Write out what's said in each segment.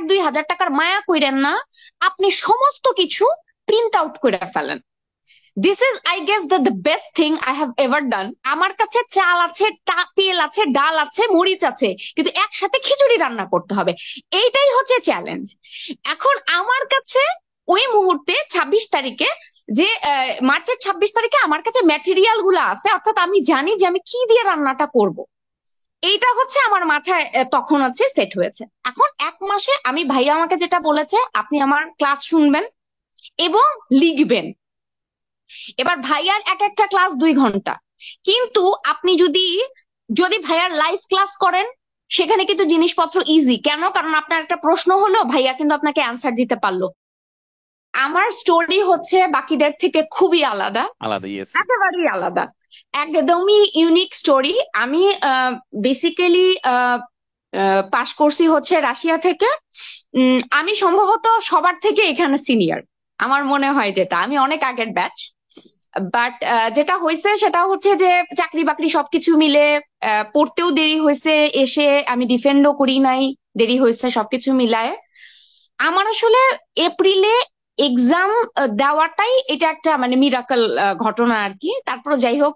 1-2 হাজার টাকার মায়া কইরেন না, আপনি সমস্ত কিছু প্রিন্ট আউট করে ফেলেন। This is I guess the best thing I have ever ডান। আমার কাছে চাল আছে, তেল আছে, ডাল আছে, মরিচ আছে, কিন্তু একসাথে খিচুড়ি রান্না করতে হবে। এইটাই হচ্ছে চ্যালেঞ্জ। এখন আমার কাছে ওই মুহূর্তে 26 তারিখে, যে মার্চের 26 তারিখে আমার কাছে ম্যাটেরিয়াল গুলো আছে, অর্থাৎ আমি জানি যে আমি কি দিয়ে রান্নাটা করব। এইটা হচ্ছে আমার মাথায় তখন আছে সেট হয়েছে। এখন 1 মাসে আমি, ভাইয়া আমাকে যেটা বলেছে, আপনি আমার ক্লাস শুনবেন এবং লিখবেন। এবার ভাইয়ার এক একটা ক্লাস 2 ঘন্টা, কিন্তু আপনি যদি যদি ভাইয়ার লাইভ ক্লাস করেন, সেখানে কিন্তু জিনিসপত্র ইজি। কেন? কারণ আপনার একটা প্রশ্ন হলো, ভাইয়া কিন্তু আপনাকে অ্যান্সার দিতে পারলো। আমার স্টোরি হচ্ছে বাকিদের থেকে খুবই আলাদা, আলাদা, ইয়েস। একেবারেই আলাদা, একদমই ইউনিক স্টোরি। আমি বেসিক্যালি পাশ করছি হচ্ছে রাশিয়া থেকে। আমি সম্ভবত সবার থেকে এখানে সিনিয়র, আমার মনে হয়। যেটা আমি অনেক আগের ব্যাচ, বাট যেটা হয়েছে সেটা হচ্ছে যে চাকরি বাকরি সবকিছু মিলে পড়তেও দেরি হয়েছে, এসে আমি ডিফেন্ডও করি নাই, দেরি হয়েছে সবকিছু মিলায়। আমার আসলে এপ্রিলে এক্সাম দেওয়াটাই এটা একটা মানে মিরাকল ঘটনা আর কি। তারপর যাই হোক,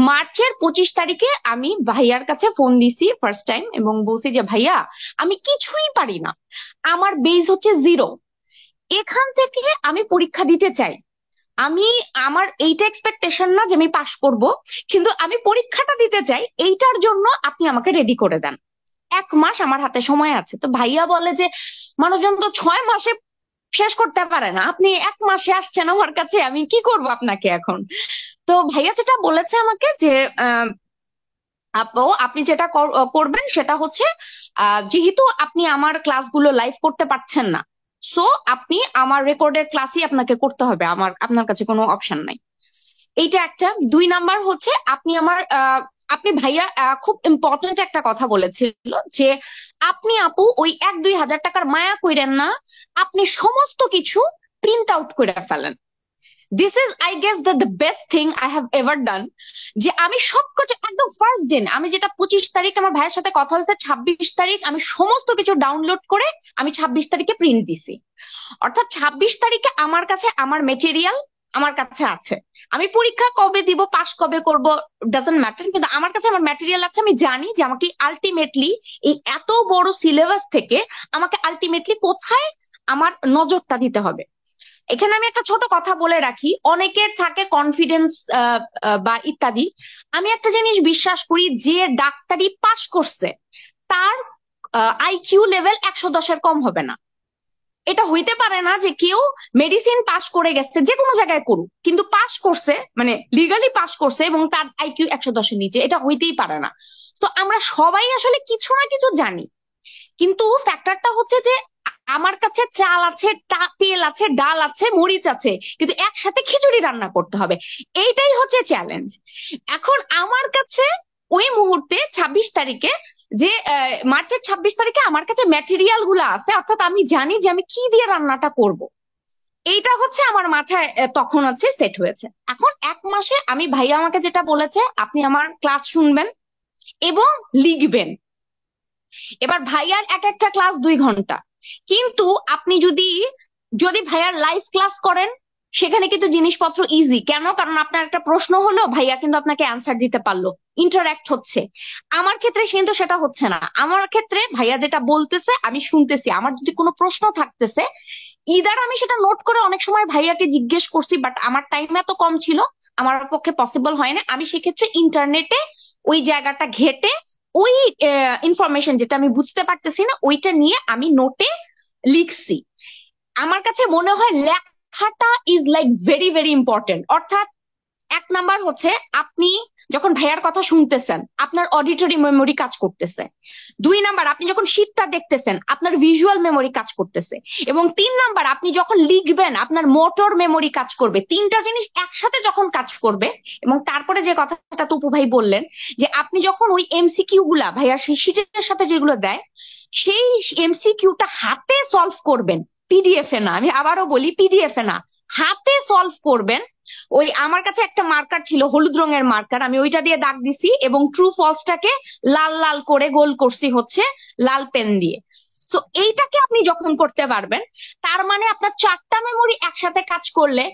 মার্চের 25 তারিখে আমি ভাইয়ার কাছে ফোন দিছি ফার্স্ট টাইম এবং বলছি যে ভাইয়া, আমি কিছুই পারি না, আমার বেস হচ্ছে 0, এখান থেকে আমি পরীক্ষা দিতে চাই। আমি, আমার এইটা এক্সপেকটেশন না যে আমি পাশ করব, কিন্তু আমি পরীক্ষাটা দিতে চাই, এইটার জন্য আপনি আমাকে রেডি করে দেন। 1 মাস আমার হাতে সময় আছে। তো ভাইয়া বলে যে মানুষজন তো 6 মাসে শেষ করতে পারে না, আপনি 1 মাসে আসছেন আমার কাছে, আমি কি করব আপনাকে এখন। তো ভাইয়া যেটা বলেছে আমাকে যে আপু, আপনি যেটা করবেন সেটা হচ্ছে, যেহেতু আপনি আমার ক্লাসগুলো লাইভ করতে পারছেন না, সো আপনি আমার রেকর্ডের ক্লাসই আপনাকে করতে হবে, আপনার কাছে কোনো অপশন নাই। এইটা একটা। 2 নাম্বার হচ্ছে, আপনি আমার আপনি ভাইয়া খুব ইম্পর্টেন্ট একটা কথা বলেছিল যে আপনি আপু ওই 1-2 হাজার টাকার মায়া কইরেন না, আপনি সমস্ত কিছু প্রিন্ট আউট করে ফেলেন। This is I guess the best thing I have ever ডান। যে আমি সবকিছু একদম ফার্স্ট দিন, আমি যেটা 25 তারিখ আমার ভাইয়ের সাথে কথা হয়েছে, 26 তারিখ আমি সমস্ত কিছু ডাউনলোড করে আমি 26 তারিখে প্রিন্ট দিছি। অর্থাৎ 26 তারিখে আমার কাছে আমার মেটেরিয়াল আমার কাছে আছে। আমি পরীক্ষা কবে দিব, পাশ কবে করব, ডাজন্ট ম্যাটার, কিন্তু আমার কাছে আমার ম্যাটেরিয়াল আছে। আমি জানি যে আমাকে আলটিমেটলি এই এত বড় সিলেবাস থেকে আমাকে আলটিমেটলি কোথায় আমার নজরটা দিতে হবে। এখানে আমি একটা ছোট কথা বলে রাখি, অনেকের থাকে কনফিডেন্স বা ইত্যাদি। আমি একটা জিনিস বিশ্বাস করি, যে ডাক্তারি পাশ করছে তার আইকিউ লেভেল 110-এর কম হবে না। এটা হইতে পারে না যে কেউ মেডিসিন পাশ করে গেছে, যে কোনো জায়গায় করুক, কিন্তু পাশ করছে মানে লিগালি পাশ করছে এবং তার আইকিউ 110-এর নিচে, এটা হইতেই পারে না। তো আমরা সবাই আসলে কিছু না কিছু জানি, কিন্তু ফ্যাক্টরটা হচ্ছে যে আমার কাছে চাল আছে, তেল আছে, ডাল আছে, মরিচ আছে, কিন্তু একসাথে খিচুড়ি রান্না করতে হবে। এইটাই হচ্ছে চ্যালেঞ্জ। এখন আমার কাছে ওই মুহূর্তে 26 তারিখে, যে মার্চের 26 তারিখে আমার কাছে ম্যাটেরিয়াল গুলো আছে, অর্থাৎ আমি জানি যে আমি কি দিয়ে রান্নাটা করব। এইটা হচ্ছে আমার মাথায় তখন আছে সেট হয়েছে। এখন 1 মাসে আমি, ভাইয়া আমাকে যেটা বলেছে, আপনি আমার ক্লাস শুনবেন এবং লিখবেন। এবার ভাইয়ার এক একটা ক্লাস 2 ঘন্টা, কিন্তু আপনি যদি যদি ভাইয়ার লাইভ ক্লাস করেন, সেখানে কিন্তু জিনিসপত্র ইজি। কেন? কারণ আপনার একটা প্রশ্ন হলো, ভাইয়া কিন্তু আপনাকে অ্যান্সার দিতে পারলো, ইন্টারাক্ট হচ্ছে। আমার ক্ষেত্রে কিন্তু সেটা হচ্ছে না। আমার ক্ষেত্রে ভাইয়া যেটা বলতেছে আমি শুনতেছি, আমার যদি কোনো প্রশ্ন থাকতেছে, ইদার আমি সেটা নোট করে অনেক সময় ভাইয়াকে জিজ্ঞেস করছি, বাট আমার টাইম এত কম ছিল, আমার পক্ষে পসিবল হয় না। আমি সেক্ষেত্রে ইন্টারনেটে ওই জায়গাটা ঘেটে ওই ইনফরমেশন যেটা আমি বুঝতে পারতেছি না, ওইটা নিয়ে আমি নোটে লিখছি। আমার কাছে মনে হয় লেখাটা is like very very important. অর্থাৎ 1 নাম্বার হচ্ছে, আপনি যখন ভাইয়ার কথা শুনতেছেন আপনার অডিটরি মেমোরি কাজ করতেছে। 2 নাম্বার, আপনি যখন শীটটা দেখতেছেন আপনার ভিজুয়াল মেমোরি কাজ করতেছে। এবং 3 নাম্বার, আপনি যখন লিখবেন আপনার মোটর মেমোরি কাজ করবে। তিনটা জিনিস একসাথে যখন কাজ করবে, এবং তারপরে যে কথাটা তপু ভাই বললেন, যে আপনি যখন ওই এমসিকিউ গুলা ভাইয়া সেই শীটের সাথে যেগুলো দেয়, সেই এমসিকিউটা হাতে সলভ করবেন, পিডিএফ এ না। আমি আবারও বলি, পিডিএফ এ না, হাতে সলভ করবেন। ওই আমার কাছে একটা মার্কার ছিল, হলুদ রঙের মার্কার, আমি ওইটা দিয়ে দাগ দিছি এবং ট্রু ফলসটাকে লাল লাল করে গোল করছি হচ্ছে লাল পেন দিয়ে। তো এইটাকে আপনি যখন করতে পারবেন, তার মানে আপনার 4টা মেমোরি একসাথে কাজ করলে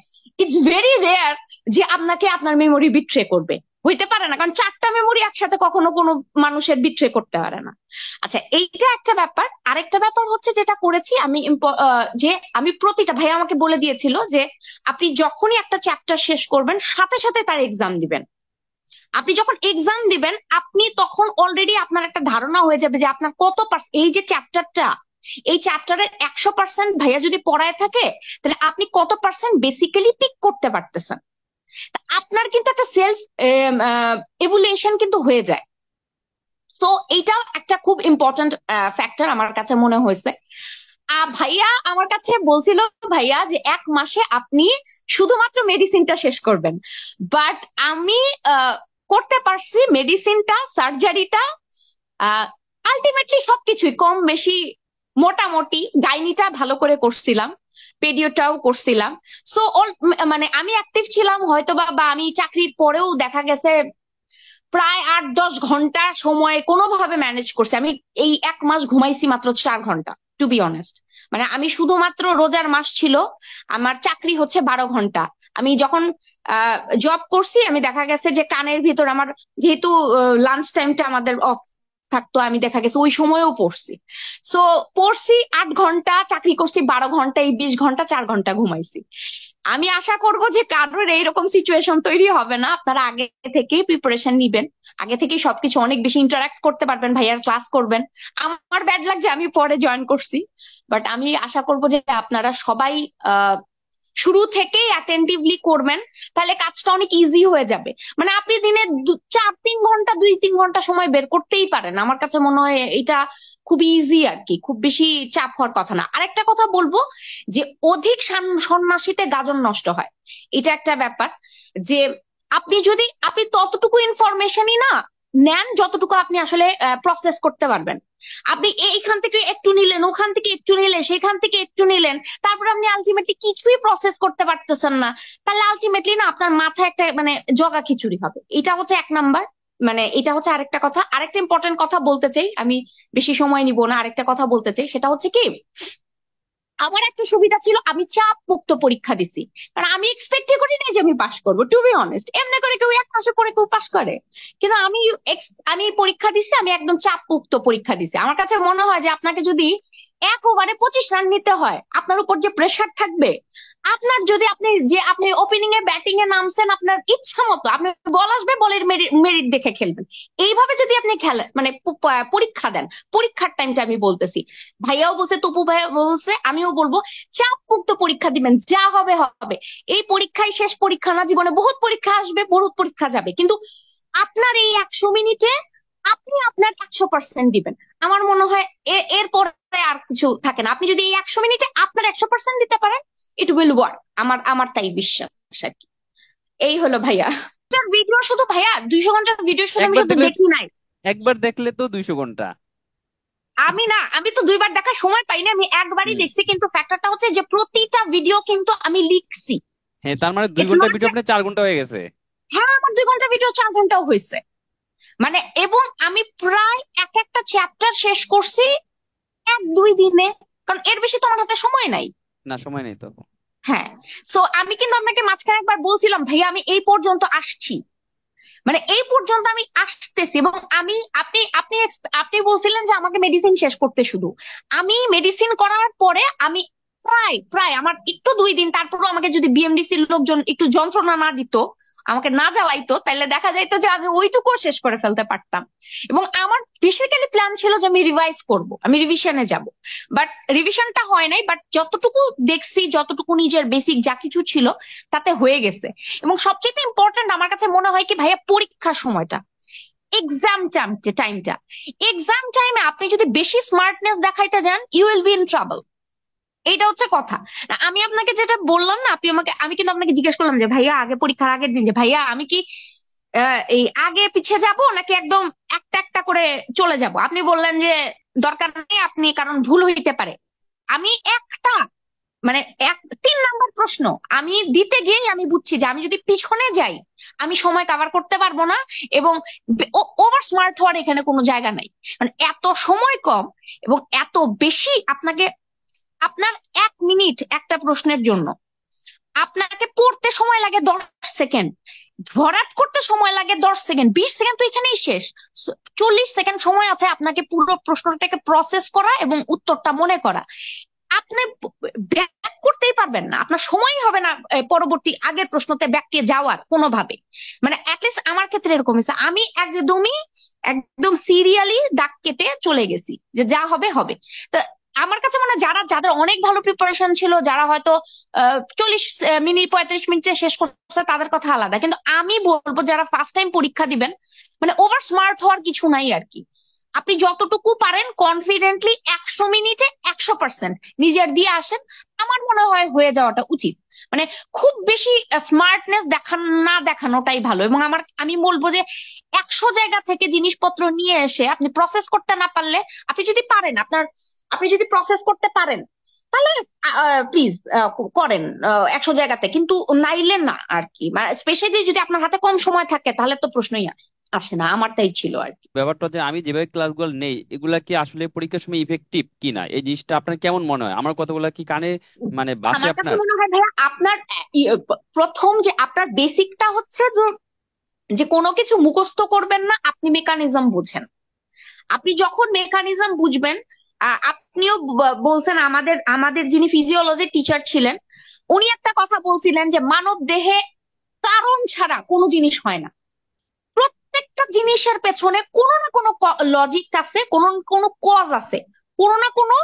ইটস ভেরি রেয়ার যে আপনাকে আপনার মেমোরি বিট্রে করবে। হইতে পারে না, কারণ 4টা মেমোরি একসাথে কখনো কোনো মানুষের বিট্রে করতে পারে না। আচ্ছা, এইটা একটা ব্যাপার। আরেকটা ব্যাপার হচ্ছে যেটা করেছি আমি, যে আমি প্রতিটা, ভাই আমাকে বলে দিয়েছিল যে আপনি যখনই একটা চ্যাপ্টার শেষ করবেন সাথে সাথে তার এক্সাম দিবেন। আপনি যখন এক্সাম দিবেন আপনি তখন অলরেডি আপনার একটা ধারণা হয়ে যাবে যে আপনার কত পার্সেন্ট এই যে চ্যাপ্টারটা, এই চ্যাপ্টারের 100% ভাইয়া যদি পড়ায় থাকে তাহলে আপনি কত পার্সেন্ট বেসিক্যালি পিক করতে পারতেছেন। আপনার কিন্তু একটা সেলফ এভুলেশন কিন্তু হয়ে যায়। তো এইটাও একটা খুব ইম্পর্ট্যান্ট ফ্যাক্টর আমার কাছে মনে হয়েছে। ভাইয়া আমার কাছে বলছিল ভাইয়া যে 1 মাসে আপনি শুধুমাত্র মেডিসিনটা শেষ করবেন, বাট আমি করতে পারছি মেডিসিনটা, সার্জারিটা, আলটিমেটলি সবকিছুই কম বেশি মোটামুটি। গাইনিটা ভালো করে করছিলাম, পেডিওটাও করছিলাম। সো মানে আমি অ্যাক্টিভ ছিলাম হয়তো বা আমি চাকরির পরেও দেখা গেছে প্রায় 8-10 ঘন্টা সময় কোনোভাবে ম্যানেজ করছি। আমি এই 1 মাস ঘুমাইছি মাত্র 4 ঘন্টা, টু বি অনেস্ট। মানে আমি শুধুমাত্র রোজার মাস ছিল, আমার চাকরি হচ্ছে 12 ঘন্টা। আমি যখন জব করছি আমি দেখা গেছে যে কানের ভিতর আমার, যেহেতু লাঞ্চ টাইমটা আমাদের অফ থাকতো, আমি দেখা গেছে ওই সময়েও পড়ছি। সো পড়ছি 8 ঘন্টা, চাকরি করছি 12 ঘন্টা, এই 20 ঘন্টা 4 ঘন্টা ঘুমাইছি। আমি আশা করব যে কারোর এইরকম সিচুয়েশন তৈরি হবে না। আপনারা আগে থেকেই প্রিপারেশন নিবেন, আগে থেকেই সবকিছু অনেক বেশি ইন্টারাক্ট করতে পারবেন, ভাইয়ার ক্লাস করবেন। আমার ব্যাড লাগ যে আমি পরে জয়েন করছি, বাট আমি আশা করব যে আপনারা সবাই শুরু থেকেই অ্যাটেন্টিভলি করবেন, তাহলে কাজটা অনেক ইজি হয়ে যাবে। মানে আপনি দিনে 4-3 ঘন্টা, 2-3 ঘন্টা সময় বের করতেই পারেন। আমার কাছে মনে হয় এটা খুব ইজি আর কি, খুব বেশি চাপ হওয়ার কথা না। আরেকটা কথা বলবো যে অধিক সন্ন্যাসীতে গাজন নষ্ট হয়, এটা একটা ব্যাপার। যে আপনি ততটুকু ইনফরমেশনই না নেন যতটুকু আপনি আসলে প্রসেস করতে পারবেন। আপনি এইখান থেকে একটু নিলেন, ওখান থেকে একটু নিলেন, সেখান থেকে একটু নিলেন, তারপর আপনি আলটিমেটলি কিছুই প্রসেস করতে পারতেছেন না, তাহলে আলটিমেটলি না আপনার মাথায় একটা মানে জগা খিচুড়ি হবে। এটা হচ্ছে 1 নাম্বার। মানে এটা হচ্ছে আরেকটা কথা। আরেকটা ইম্পর্টেন্ট কথা বলতে চাই, আমি বেশি সময় নিব না, আরেকটা কথা বলতে চাই, সেটা হচ্ছে কি, আমার একটা সুবিধা ছিল, আমি চাপ মুক্ত পরীক্ষা দিছি। কারণ আমি এক্সপেক্টই করি নাই যে আমি পাশ করবো, টু বি অনেস্ট। এমনি করে কেউ 1 মাসে পরে কেউ পাশ করে? কিন্তু আমি পরীক্ষা দিছি, আমি একদম চাপ মুক্ত পরীক্ষা দিছি। আমার কাছে মনে হয় যে আপনাকে যদি 1 ওভারে 25 রান নিতে হয়, আপনার উপর যে প্রেসার থাকবে, আপনার যদি আপনি ওপেনিং এ ব্যাটিং এ নামছেন, আপনার ইচ্ছা মতো আপনি বল আসবে, বলের মেরিট দেখে খেলবেন। এইভাবে যদি আপনি খেলেন মানে পরীক্ষা দেন, পরীক্ষার টাইমটা আমি বলতেছি, ভাইয়াও বলছে, তপু ভাইয়া বলছে, আমিও বলবো, চাপ মুক্ত পরীক্ষা দিবেন, যা হবে হবে। এই পরীক্ষাই শেষ পরীক্ষা না, জীবনে বহুত পরীক্ষা আসবে, বহুত পরীক্ষা যাবে, কিন্তু আপনার এই 100 মিনিটে আপনি আপনার 100% দিবেন। আমার মনে হয় এরপরে আর কিছু থাকে না। আপনি যদি এই 100 মিনিটে আপনার 100% দিতে পারেন, ইট উইল ওয়ার্ক। আমার তাই বিশ্বাস আর কি। এই হলো ভাইয়া। ভিডিও শুধু ভাইয়া 200 ঘন্টার ভিডিও শুধু আমি একবার শুধু দেখলে, দেখি নাই। একবার দেখলে তো 200 ঘন্টা। আমি তো 2বার দেখার সময় পাইনি, আমি একবারই হুম। দেখছি। কিন্তু ফ্যাক্টরটা হচ্ছে যে প্রতিটা ভিডিও কিন্তু আমি লিখছি। হ্যাঁ, তার মানে দুই ইটস ঘন্টার নট যে, ভিডিও আপনার 4 ঘন্টা হয়ে গেছে। হ্যাঁ আমার 2 ঘন্টার ভিডিও 4 ঘন্টাও হয়েছে। মানে এবং আমি প্রায় এক একটা চ্যাপ্টার শেষ করছি 1-2 দিনে, কারণ এর বেশি তো আমার হাতে সময় নাই। না, সময় নেই তো। হ্যাঁ। সো আমি কিন্তু আপনাকে মাঝখানে একবার বলছিলাম ভাইয়া আমি এই পর্যন্ত আসছি, মানে এই পর্যন্ত আমি আসতেছি। এবং আমি আপনি আপনি আপনি বলছিলেন যে আমাকে মেডিসিন শেষ করতে, শুধু আমি মেডিসিন করার পরে আমি প্রায় প্রায় আমার একটু 2 দিন, তারপরও আমাকে যদি বিএমডিসির লোকজন একটু যন্ত্রণা না দিত, আমাকে না জ্বালাইতো, তাহলে দেখা যাইতো যে আমি ওইটুকুও শেষ করে ফেলতে পারতাম। এবং আমার বেসিক্যালি প্ল্যান ছিল যে আমি রিভাইজ করব, আমি রিভিশনে যাব, বাট রিভিশনটা হয় নাই। বাট যতটুকু দেখছি, যতটুকু নিজের বেসিক যা কিছু ছিল তাতে হয়ে গেছে। এবং সবচেয়ে ইম্পর্টেন্ট আমার কাছে মনে হয় কি ভাইয়া, পরীক্ষার সময়টা, এক্সাম টাইমটা, এক্সাম টাইমে আপনি যদি বেশি স্মার্টনেস দেখাইতে যান, you will be in trouble. এইটা হচ্ছে কথা। না, আমি আপনাকে যেটা বললাম না, আমি কিন্তু আপনাকে জিজ্ঞেস করলাম যে ভাইয়া আগে পরীক্ষার আগের দিন যে ভাইয়া আমি কি এই আগে পিছিয়ে যাব নাকি একদম একটা একটা করে চলে যাব, আপনি বললেন যে দরকার নেই আপনি, কারণ ভুল হইতে পারে। আমি একটা মানে 3 নাম্বার প্রশ্ন আমি দিতে গিয়েই আমি বুঝছি যে আমি যদি পিছনে যাই আমি সময় কভার করতে পারবো না। এবং ওভার স্মার্ট হওয়ার এখানে কোনো জায়গা নাই। মানে এত সময় কম এবং এত বেশি আপনাকে আপনার 1 মিনিট একটা প্রশ্নের জন্য, আপনাকে পড়তে সময় লাগে 10 সেকেন্ড, ভরাট করতে সময় লাগে 10 সেকেন্ড, 20 সেকেন্ড তো এখানেই শেষ। 40 সেকেন্ড সময় আছে আপনাকে পুরো প্রশ্নটাকে প্রসেস করা এবং উত্তরটা মনে করা। আপনি ব্যাক করতেই পারবেন না, আপনার সময়ই হবে না পরবর্তী আগের প্রশ্নতে ব্যাকে যাওয়ার কোনোভাবে। মানে অ্যাটলিস্ট আমার ক্ষেত্রে এরকম হয়েছে, আমি একদম সিরিয়ালি দাগ কেটে চলে গেছি যে যা হবে হবে। তো আমার কাছে মনে হয় যাদের অনেক ভালো প্রিপারেশন ছিল, যারা হয়তো 40 মিনিট 35 মিনিটে শেষ করছে, তাদের কথা আলাদা, কিন্তু আমি বলবো যারা ফার্স্ট টাইম পরীক্ষা দিবেন, মানে ওভার স্মার্ট হওয়ার কিছু নাই আর কি। আপনি যতটুকু পারেন কনফিডেন্টলি 100 মিনিটে 100% নিজের দিয়ে আসেন, আমার মনে হয় হয়ে যাওয়াটা উচিত। মানে খুব বেশি স্মার্টনেস না দেখানোটাই ভালো। এবং আমি বলবো যে 100 জায়গা থেকে জিনিসপত্র নিয়ে এসে আপনি প্রসেস করতে না পারলে, আপনি যদি পারেন, আপনি যদি প্রসেস করতে পারেন, তাহলে প্লিজ করেন 100 জায়গাতে, কিন্তু নাইলে না আর কি। স্পেশালি যদি আপনার হাতে কম সময় থাকে, তাহলে তো প্রশ্নই আসে না। আমার তাই ছিল আর কি। ব্যাপারটা হচ্ছে আমি যেভাবে ক্লাসগুলো নেই এগুলা কি আসলে পরীক্ষার সময় ইফেক্টিভ কিনা, এই জিনিসটা আপনার কেমন মনে হয়? আমার কথাগুলো কি কানে মানে বাসে আমার কাছে আপনার? মনে হয় ভাইয়া, আপনার প্রথম যে আপনার বেসিকটা হচ্ছে যে যে কোনো কিছু মুখস্থ করবেন না, আপনি মেকানিজম বুঝেন। আপনি যখন মেকানিজম বুঝবেন, আপনিও বলছেন, আমাদের আমাদের যিনি ফিজিওলজির টিচার ছিলেন, উনি একটা কথা বলছিলেন যে মানব দেহে কারণ ছাড়া কোনো জিনিস হয় না। প্রত্যেকটা জিনিসের পেছনে কোনো না কোনো লজিক আছে, কোনো না কোনো কজ আছে, কোনো না কোনো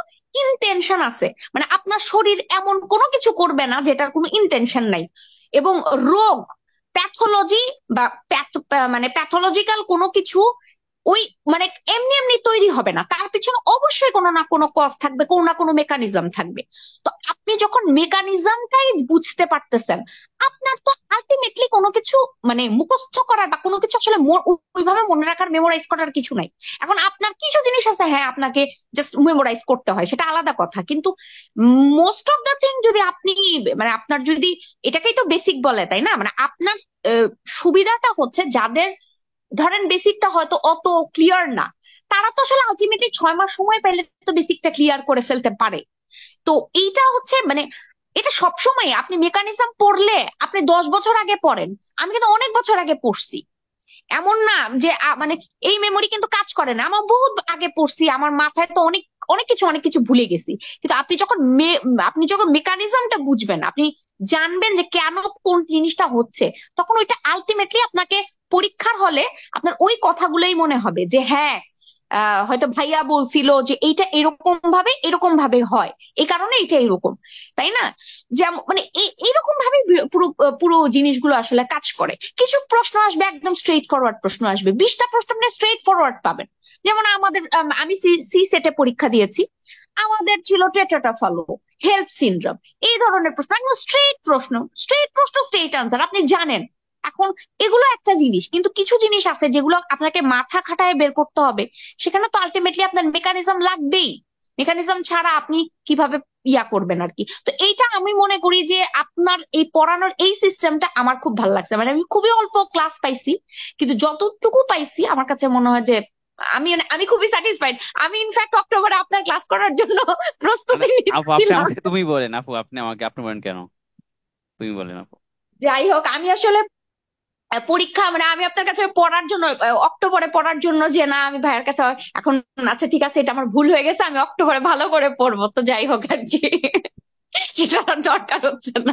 ইন্টেনশন আছে। মানে আপনার শরীর এমন কোনো কিছু করবে না যেটার কোনো ইন্টেনশন নাই। এবং রোগ, প্যাথোলজি বা মানে প্যাথোলজিক্যাল কোনো কিছু ওই মানে এমনি এমনি তৈরি হবে না, তার পিছনে অবশ্যই কোনো না কোনো কজ থাকবে, কোনো না কোনো মেকানিজম থাকবে। তো আপনি যখন মেকানিজমটাই বুঝতে পারতেছেন, আপনার তো আলটিমেটলি কোনো কিছু মানে মুখস্থ করার বা কোনো কিছু আসলে ওইভাবে মনে রাখার, মেমোরাইজ করার কিছু নাই। এখন আপনার কিছু জিনিস আছে, হ্যাঁ আপনাকে জাস্ট মেমোরাইজ করতে হয়, সেটা আলাদা কথা, কিন্তু মোস্ট অফ দ্য থিং যদি আপনি মানে আপনার যদি, এটাকেই তো বেসিক বলে তাই না, মানে আপনার সুবিধাটা হচ্ছে যাদের ধরেন বেসিকটা হয়তো অত ক্লিয়ার না, তারা তো আসলে আলটিমেটলি 6 মাস সময় পেলে তো বেসিকটা ক্লিয়ার করে ফেলতে পারে। তো এইটা হচ্ছে মানে এটা সবসময় আপনি মেকানিজম পড়লে আপনি 10 বছর আগে পড়েন, আমি কিন্তু অনেক বছর আগে পড়ছি, এমন না যে মানে এই মেমোরি কিন্তু কাজ করে না, আমার বহুত আগে পড়ছি, আমার মাথায় তো অনেক কিছু ভুলে গেছি। কিন্তু আপনি যখন মেকানিজমটা বুঝবেন, আপনি জানবেন যে কেন কোন জিনিসটা হচ্ছে, তখন ওইটা আলটিমেটলি আপনাকে পরীক্ষার হলে আপনার ওই কথাগুলোই মনে হবে যে হ্যাঁ, হয়তো ভাইয়া বলছিল যে এইটা এরকম ভাবে হয়, এই কারণে এটা এরকম, তাই না? যেমন মানে এইরকম ভাবে পুরো পুরো জিনিসগুলো আসলে কাজ করে। কিছু প্রশ্ন আসবে একদম স্ট্রেট ফরওয়ার্ড প্রশ্ন আসবে, 20টা প্রশ্ন আপনি স্ট্রেট ফরওয়ার্ড পাবেন। যেমন আমি সি সেটে পরীক্ষা দিয়েছি, আমাদের ছিল টেট্রাটাফালো, হেল্প সিনড্রোম, এই ধরনের প্রশ্ন, একদম স্ট্রেট প্রশ্ন স্ট্রেট আনসার, আপনি জানেন। এখন এগুলো একটা জিনিস, কিন্তু কিছু জিনিস আছে যেগুলো আপনাকে মাথা খাটায় বের করতে হবে, সেখানে তো আলটিমেটলি আপনার মেকানিজম লাগবেই। মেকানিজম ছাড়া আপনি কিভাবে করবেন আর কি। তো এইটা আমি মনে করি যে আপনার এই পড়ানোর এই সিস্টেমটা আমার খুব ভালো লাগছে। মানে আমি খুবই অল্প ক্লাস পাইছি, কিন্তু যতটুকু পাইছি আমার কাছে মনে হয় যে আমি খুবই স্যাটিসফাইড। আমি ইনফ্যাক্ট অক্টোবরে আপনার ক্লাস করার জন্য মানে প্রস্তুতি আপু আপনি নিচ্ছিলাম। আমাকে তুমি বলেন, আপু আপনি আমাকে আপনি বলেন কেন? তুমি বলেন আপু। যাই হোক, আমি আসলে পরীক্ষা মানে আমি আপনার কাছে পড়ার জন্য অক্টোবরে পড়ার জন্য যে না, আমি ভাইয়ের কাছে এখন, আচ্ছা ঠিক আছে, এটা আমার ভুল হয়ে গেছে, আমি অক্টোবরে ভালো করে পড়বো। তো যাই হোক আর কি, সেটা আর দরকার হচ্ছে না।